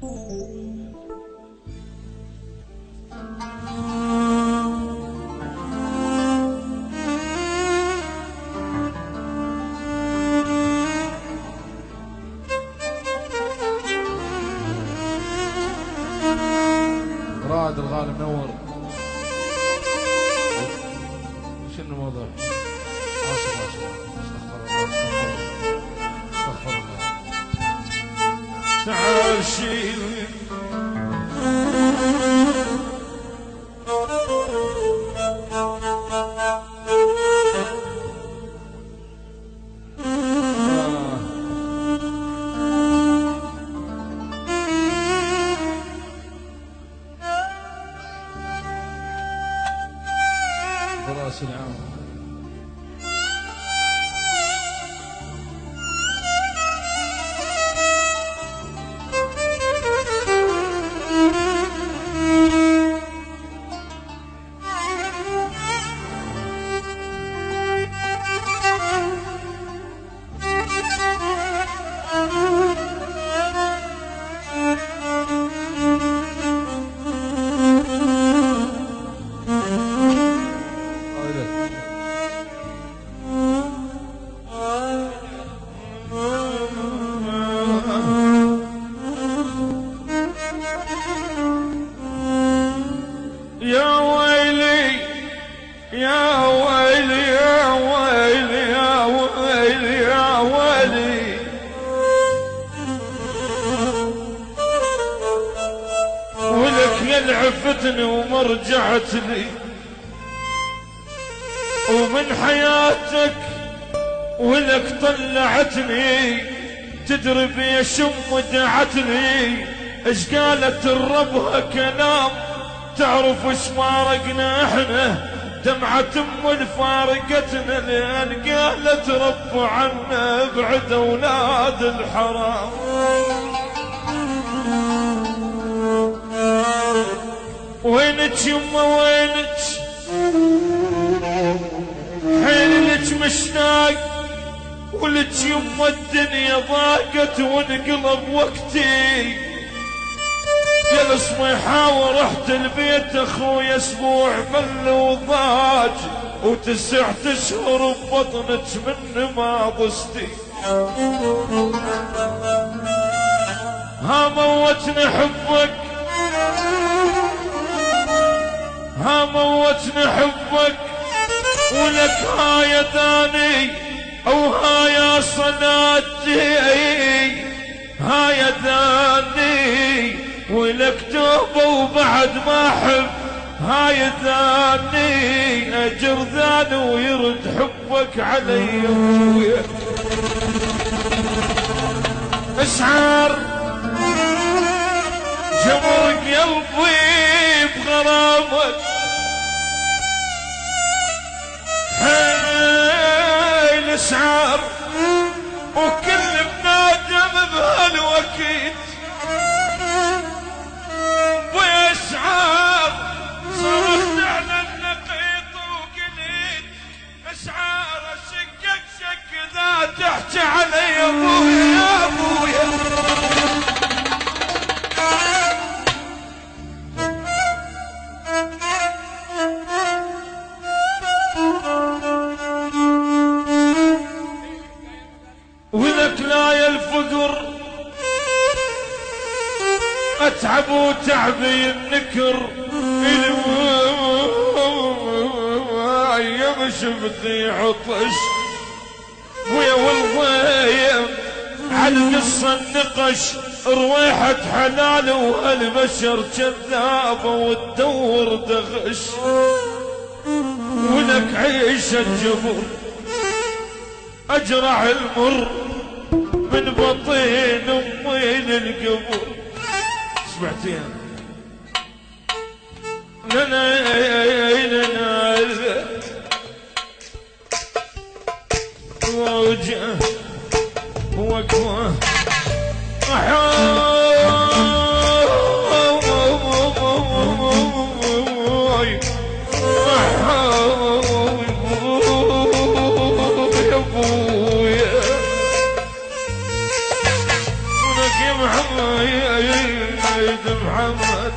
رائد الغالي منور. شنو الموضوع؟ استغفر الله استغفر الله. تعال شيل براس العام. يا ويلي يا ويلي يا ويلي يا ويلي يا ويلي، ولك يا عفتني وما رجعت لي، ومن حياتك ولك طلعتني، تدري بيش ام دعتني، اش قالت الربها كلام تعرف اش فارقنا احنا، دمعة ام الفارقتنا لان قالت رب عنا ابعد اولاد الحرام. وينك يما وينك، حيلك مشتاق، ولك يما الدنيا ضاقت وانقلب وقتي، جلس ما يحاول رحت البيت اخويا اسبوع مل وضاج، و9 اشهر ببطنك من ما ضستي. ها موتني حبك ها موتني حبك، ولك هاي داني او هاي صلاتي، هاي داني ولك توبة وبعد ما احب، هاي ذاني اجر ذاني ويرد حبك علي ابويا. اشعر جمر قلبي بغرامك، حيل اشعر وكل بنادم بهالوقت، واشعار صرخت على النقيط وقلت اشعار اشكك شك ذا تحكي علي يا ابويا يا ابويا. ولك لا يا الفقر اتعب وتعبي النكر، يا شفتي عطش ويا والضيم على القصه النقش، رويحة حلال وهالبشر كذابه وتدور دغش، ولك عيشه جبر اجرع المر من بطين امي للقبر. سمعتين لنا وجه وقوه يا ابويا ولك يا محمد سيد محمد